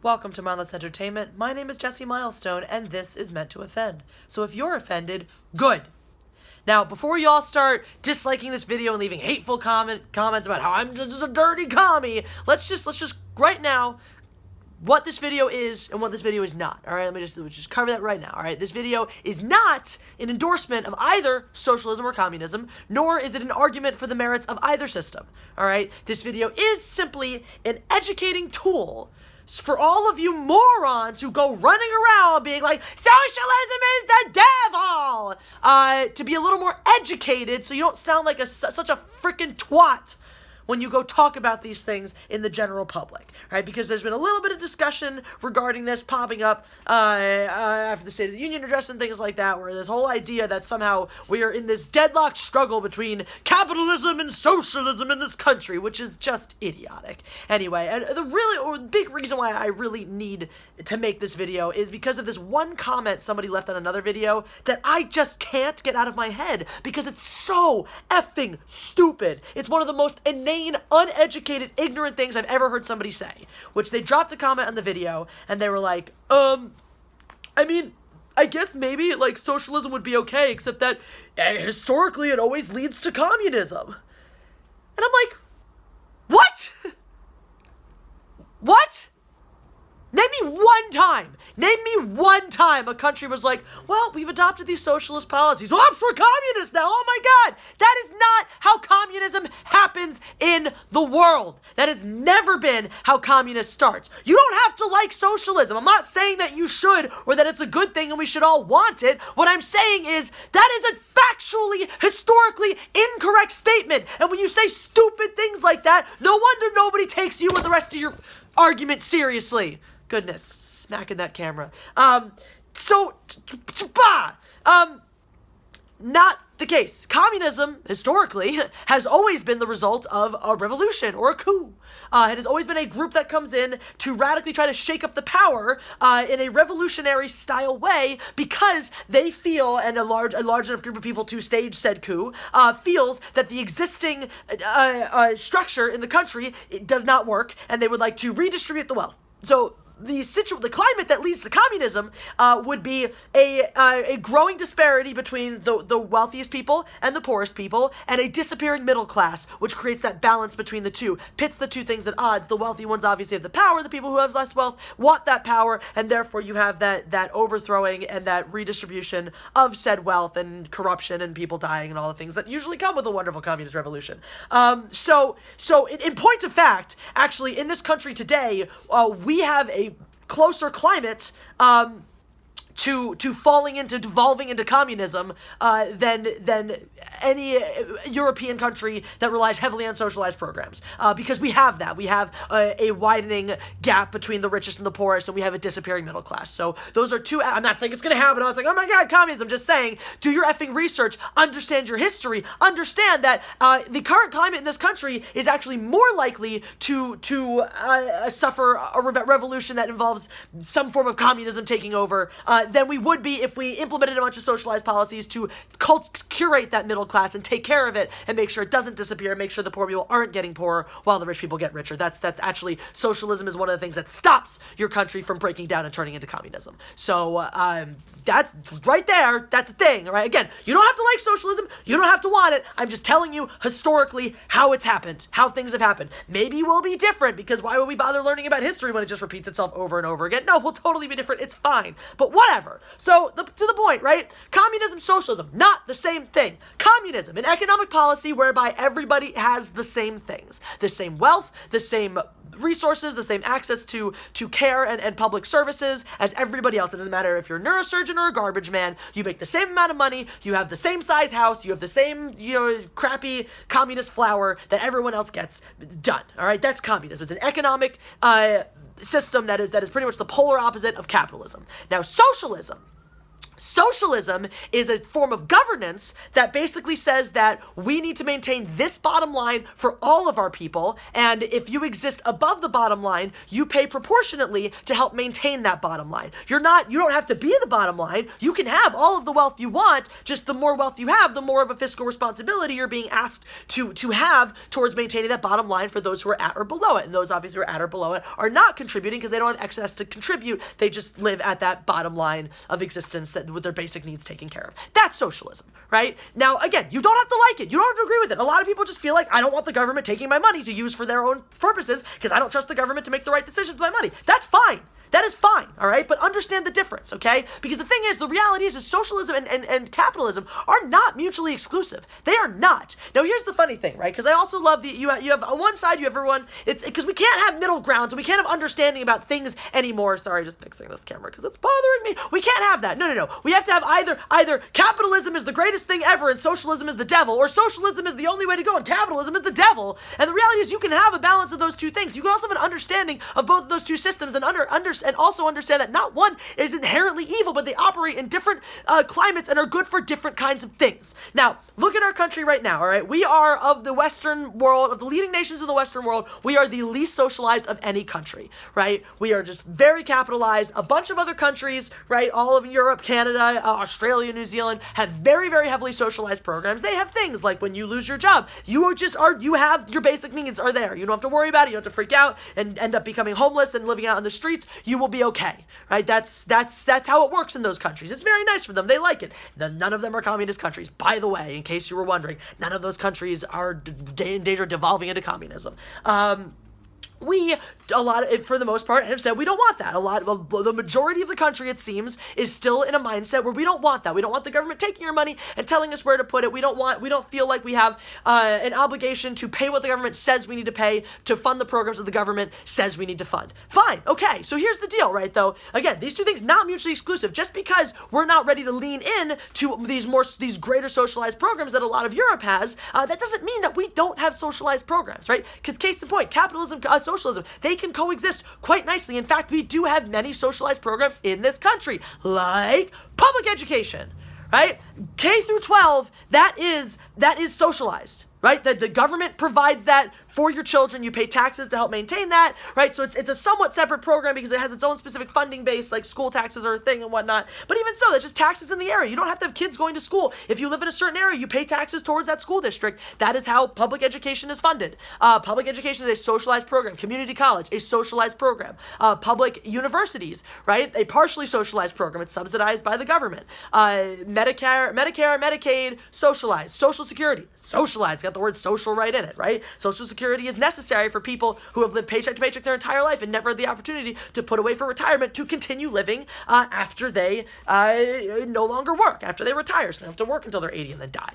Welcome to Mindless Entertainment. My name is Jesse Milestone, and this is meant to offend. So if you're offended, good. Now, before y'all start disliking this video and leaving hateful comments about how I'm just a dirty commie, let's just right now what this video is and what this video is not. All right, let me just cover that right now. All right, this video is not an endorsement of either socialism or communism, nor is it an argument for the merits of either system. All right, this video is simply an educating tool for all of you morons who go running around being like, socialism is the devil, to be a little more educated so you don't sound like such a freaking twat when you go talk about these things in the general public, right? Because there's been a little bit of discussion regarding this popping up after the State of the Union address and things like that, where this whole idea that somehow we are in this deadlocked struggle between capitalism and socialism in this country, which is just idiotic. Anyway, and the big reason why I really need to make this video is because of this one comment somebody left on another video that I just can't get out of my head because it's so effing stupid. It's one of the most inane, uneducated, ignorant things I've ever heard somebody say, which they dropped a comment on the video, and they were like, I mean, I guess maybe, like, socialism would be okay, except that historically it always leads to communism. And I'm like, what? What? Name me one time a country was like, well, we've adopted these socialist policies. Well, we're communists now. Oh my God. That is not how communism happens in the world. That has never been how communism starts. You don't have to like socialism. I'm not saying that you should or that it's a good thing and we should all want it. What I'm saying is that is a factually, historically incorrect statement. And when you say stupid things like that, no wonder nobody takes you and the rest of your argument seriously. Goodness, smacking that camera. Not the case. Communism, historically, has always been the result of a revolution or a coup. It has always been a group that comes in to radically try to shake up the power in a revolutionary style way because they feel, and a large enough group of people to stage said coup, feels that the existing structure in the country does not work, and they would like to redistribute the wealth. So the climate that leads to communism would be a growing disparity between the wealthiest people and the poorest people, and a disappearing middle class, which creates that balance between the two, pits the two things at odds. The wealthy ones obviously have the power, the people who have less wealth want that power, and therefore you have that overthrowing and that redistribution of said wealth and corruption and people dying and all the things that usually come with a wonderful communist revolution. So in point of fact, actually, in this country today, we have a closer climate to devolving into communism than any European country that relies heavily on socialized programs, because we have that. We have a widening gap between the richest and the poorest, and we have a disappearing middle class. So those are two. I'm not saying it's going to happen. I was like, oh my God, communism. I'm just saying, do your effing research, understand your history, understand that the current climate in this country is actually more likely to suffer a revolution that involves some form of communism taking over than we would be if we implemented a bunch of socialized policies to curate that middle class and take care of it and make sure it doesn't disappear, make sure the poor people aren't getting poorer while the rich people get richer. That's actually, socialism is one of the things that stops your country from breaking down and turning into communism. So that's right there. That's a thing, all right? Again, you don't have to like socialism. You don't have to want it. I'm just telling you historically how it's happened, how things have happened. Maybe we'll be different, because why would we bother learning about history when it just repeats itself over and over again? No, we'll totally be different. It's fine. But whatever. So, to the point, right? Communism, socialism, not the same thing. Communism, an economic policy whereby everybody has the same things. The same wealth, the same resources, the same access to care and public services as everybody else. It doesn't matter if you're a neurosurgeon or a garbage man. You make the same amount of money. You have the same size house. You have the same, crappy communist flower that everyone else gets. Done. All right? That's communism. It's an economic system that is pretty much the polar opposite of capitalism. Now, socialism, Socialism is a form of governance that basically says that we need to maintain this bottom line for all of our people, and if you exist above the bottom line, you pay proportionately to help maintain that bottom line. You don't have to be the bottom line. You can have all of the wealth you want, just the more wealth you have, the more of a fiscal responsibility you're being asked to have towards maintaining that bottom line for those who are at or below it. And those obviously who are at or below it are not contributing because they don't have excess to contribute. They just live at that bottom line of existence that with their basic needs taken care of. That's socialism, right? Now, again, you don't have to like it. You don't have to agree with it. A lot of people just feel like, I don't want the government taking my money to use for their own purposes because I don't trust the government to make the right decisions with my money. That's fine. That is fine, all right? But understand the difference, okay? Because the thing is, the reality is socialism and capitalism are not mutually exclusive. They are not. Now, here's the funny thing, right? Because I also love you have on one side, you have everyone, it's because we can't have middle grounds and we can't have understanding about things anymore. Sorry, just fixing this camera because it's bothering me. We can't have that. No. We have to have either capitalism is the greatest thing ever and socialism is the devil, or socialism is the only way to go and capitalism is the devil. And the reality is you can have a balance of those two things. You can also have an understanding of both of those two systems and also understand that not one is inherently evil, but they operate in different climates and are good for different kinds of things. Now, look at our country right now, all right? We are, of the Western world, of the leading nations of the Western world, we are the least socialized of any country, right? We are just very capitalized. A bunch of other countries, right, all of Europe, Canada, Australia, New Zealand, have very, very heavily socialized programs. They have things like when you lose your job, you have your basic needs are there. You don't have to worry about it. You don't have to freak out and end up becoming homeless and living out on the streets. You will be okay, right? That's how it works in those countries. It's very nice for them. They like it. None of them are communist countries. By the way, in case you were wondering, none of those countries are in danger of devolving into communism. For the most part, have said we don't want that. The majority of the country, it seems, is still in a mindset where we don't want that. We don't want the government taking your money and telling us where to put it. We don't feel like we have an obligation to pay what the government says we need to pay to fund the programs that the government says we need to fund. Fine, okay. So here's the deal, right? Though again, these two things not mutually exclusive. Just because we're not ready to lean in to these greater socialized programs that a lot of Europe has, that doesn't mean that we don't have socialized programs, right? Because case in point, capitalism. Socialism, they can coexist quite nicely. In fact, we do have many socialized programs in this country, like public education, right? K through 12, that is socialized, right? The government provides that for your children. You pay taxes to help maintain that, right? So it's a somewhat separate program because it has its own specific funding base, like school taxes are a thing and whatnot. But even so, that's just taxes in the area. You don't have to have kids going to school. If you live in a certain area, you pay taxes towards that school district. That is how public education is funded. Public education is a socialized program. Community college, a socialized program. Public universities, right? A partially socialized program. It's subsidized by the government. Medicare, Medicaid, socialized. Social Security, socialized. Got the word social right in it, right? Social Security is necessary for people who have lived paycheck to paycheck their entire life and never had the opportunity to put away for retirement to continue living after they no longer work, after they retire, so they have to work until they're 80 and then die.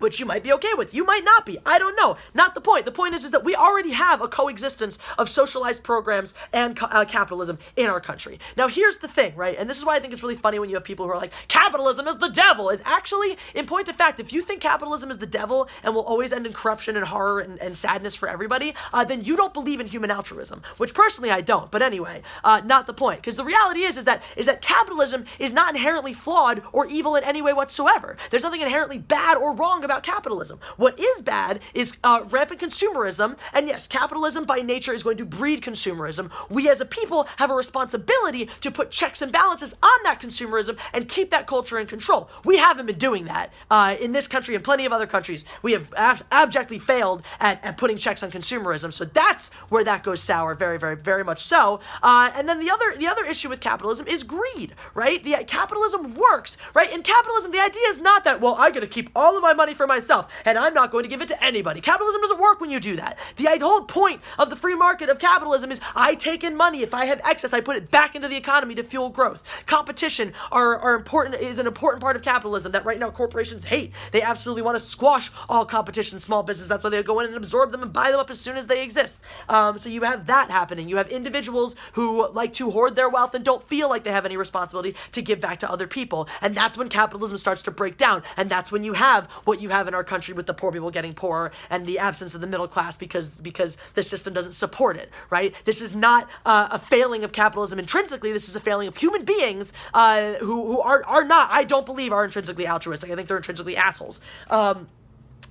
Which you might be okay with. You might not be. I don't know. Not the point. The point is that we already have a coexistence of socialized programs and capitalism in our country. Now, here's the thing, right? And this is why I think it's really funny when you have people who are like, capitalism is the devil. Is actually, in point of fact, if you think capitalism is the devil and will always end in corruption and horror and sadness for everybody, then you don't believe in human altruism, which personally I don't. But anyway, not the point. Because the reality is that capitalism is not inherently flawed or evil in any way whatsoever. There's nothing inherently bad or wrong about capitalism. What is bad is rampant consumerism, and yes, capitalism by nature is going to breed consumerism. We as a people have a responsibility to put checks and balances on that consumerism and keep that culture in control. We haven't been doing that in this country and plenty of other countries. We have abjectly failed at putting checks on consumerism, so that's where that goes sour, very, very, very much so. And then the other issue with capitalism is greed, right? Capitalism works, right? In capitalism, the idea is not that, well, I got to keep all of my money for myself, and I'm not going to give it to anybody. Capitalism doesn't work when you do that. The whole point of the free market of capitalism is I take in money. If I have excess, I put it back into the economy to fuel growth. Competition is an important part of capitalism that right now corporations hate. They absolutely want to squash all competition, small business. That's why they go in and absorb them and buy them up as soon as they exist. So you have that happening. You have individuals who like to hoard their wealth and don't feel like they have any responsibility to give back to other people. And that's when capitalism starts to break down. And that's when you have what you have in our country with the poor people getting poorer and the absence of the middle class because the system doesn't support it, right? This is not a failing of capitalism intrinsically. This is a failing of human beings who are not, I don't believe, are intrinsically altruistic. I think they're intrinsically assholes.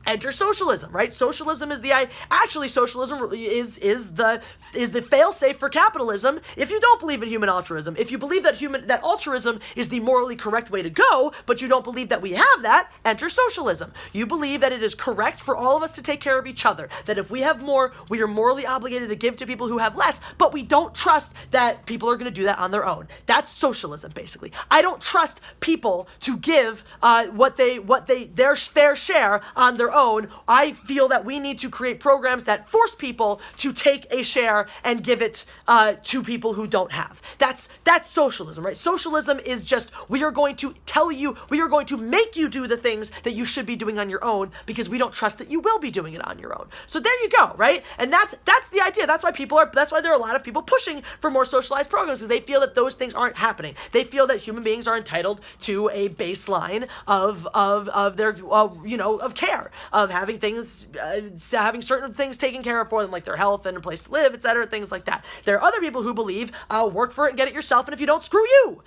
Enter socialism, right? Socialism is socialism is the fail-safe for capitalism. If you don't believe in human altruism, if you believe that altruism is the morally correct way to go, but you don't believe that we have that, enter socialism. You believe that it is correct for all of us to take care of each other, that if we have more, we are morally obligated to give to people who have less, but we don't trust that people are going to do that on their own. That's socialism, basically. I don't trust people to give their fair share on their own. I feel that we need to create programs that force people to take a share and give it to people who don't have. That's socialism, right? Socialism is just, we are going to make you do the things that you should be doing on your own because we don't trust that you will be doing it on your own. So there you go, right? And that's the idea. That's why there are a lot of people pushing for more socialized programs, because they feel that those things aren't happening. They feel that human beings are entitled to a baseline of their of care, of having certain things taken care of for them, like their health and a place to live, etc., things like that. There are other people who believe work for it and get it yourself, and if you don't, screw you.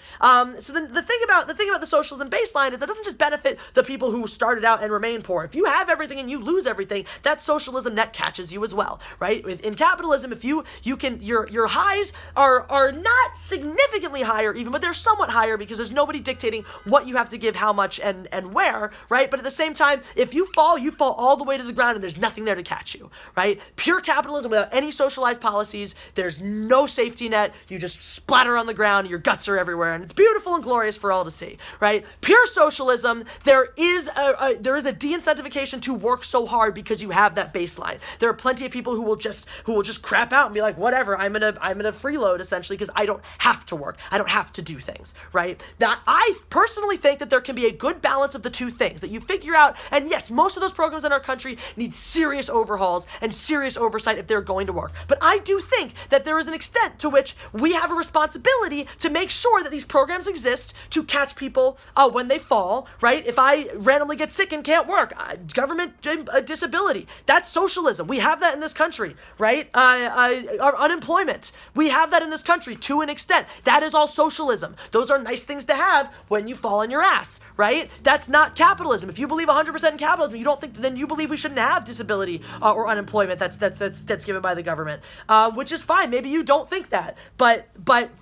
So then the thing about the socialism baseline is it doesn't just benefit the people who started out and remain poor. If you have everything and you lose everything, that socialism net catches you as well, right? In capitalism, if you can, your highs are not significantly higher even, but they're somewhat higher because there's nobody dictating what you have to give, how much, and where, right? But at the same time, if you fall all the way to the ground and there's nothing there to catch you, right? Pure capitalism without any socialized policies, there's no safety net, you just splatter on the ground, your guts are everywhere, and it's beautiful and glorious for all to see, right? Pure socialism, there is a de-incentivization to work so hard because you have that baseline. There are plenty of people who will just crap out and be like, whatever, I'm gonna freeload essentially because I don't have to work, I don't have to do things, right? That I personally think that there can be a good balance of the two things, that you figure out, and yes, most of those programs in our country need serious overhauls and serious oversight if they're going to work. But I do think that there is an extent to which we have a responsibility to make sure that these programs exist to catch people when they fall, right? If I randomly get sick and can't work, government disability, that's socialism. We have that in this country, right? Our unemployment, we have that in this country to an extent. That is all socialism. Those are nice things to have when you fall on your ass, right? That's not capitalism. If you believe 100% in capitalism, you don't think, then you believe we shouldn't have disability or unemployment that's given by the government, which is fine. Maybe you don't think that, but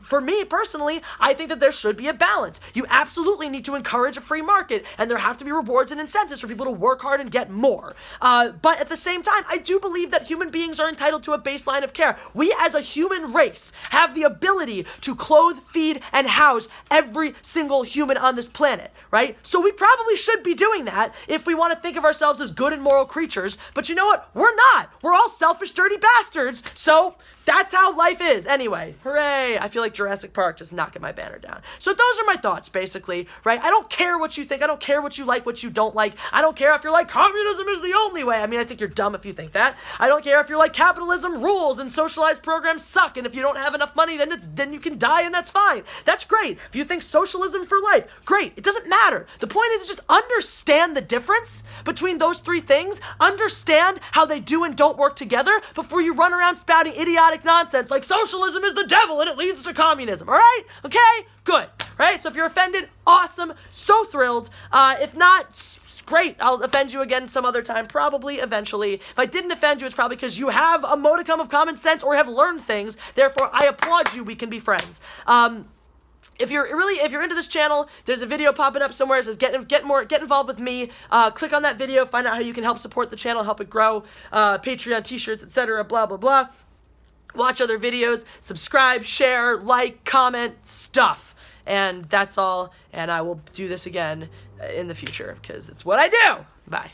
for me personally, I think that there should be a balance. You absolutely need to encourage a free market, and there have to be rewards and incentives for people to work hard and get more. But at the same time, I do believe that human beings are entitled to a baseline of care. We as a human race have the ability to clothe, feed, and house every single human on this planet, right? So we probably should be doing that if we want to think of ourselves as good and moral creatures. But you know what? We're not. We're all selfish, dirty bastards. So that's how life is. Anyway, hooray. I feel like Jurassic Park just knocking my banner down. So those are my thoughts, basically, right? I don't care what you think. I don't care what you like, what you don't like. I don't care if you're like, communism is the only way. I mean, I think you're dumb if you think that. I don't care if you're like, capitalism rules and socialized programs suck, and if you don't have enough money, then you can die, and that's fine. That's great. If you think socialism for life, great. It doesn't matter. The point is just understand the difference between those three things. Understand how they do and don't work together before you run around spouting idiotic nonsense like socialism is the devil and it leads to communism. All right? Okay? Good. Right? So if you're offended, awesome. So thrilled. If not, great. I'll offend you again some other time, probably eventually. If I didn't offend you, it's probably because you have a modicum of common sense or have learned things. Therefore, I applaud you. We can be friends. If you're into this channel, there's a video popping up somewhere that says get involved with me. Click on that video, find out how you can help support the channel, help it grow. Patreon, t-shirts, etc. Blah blah blah. Watch other videos, subscribe, share, like, comment, stuff. And that's all. And I will do this again in the future because it's what I do. Bye.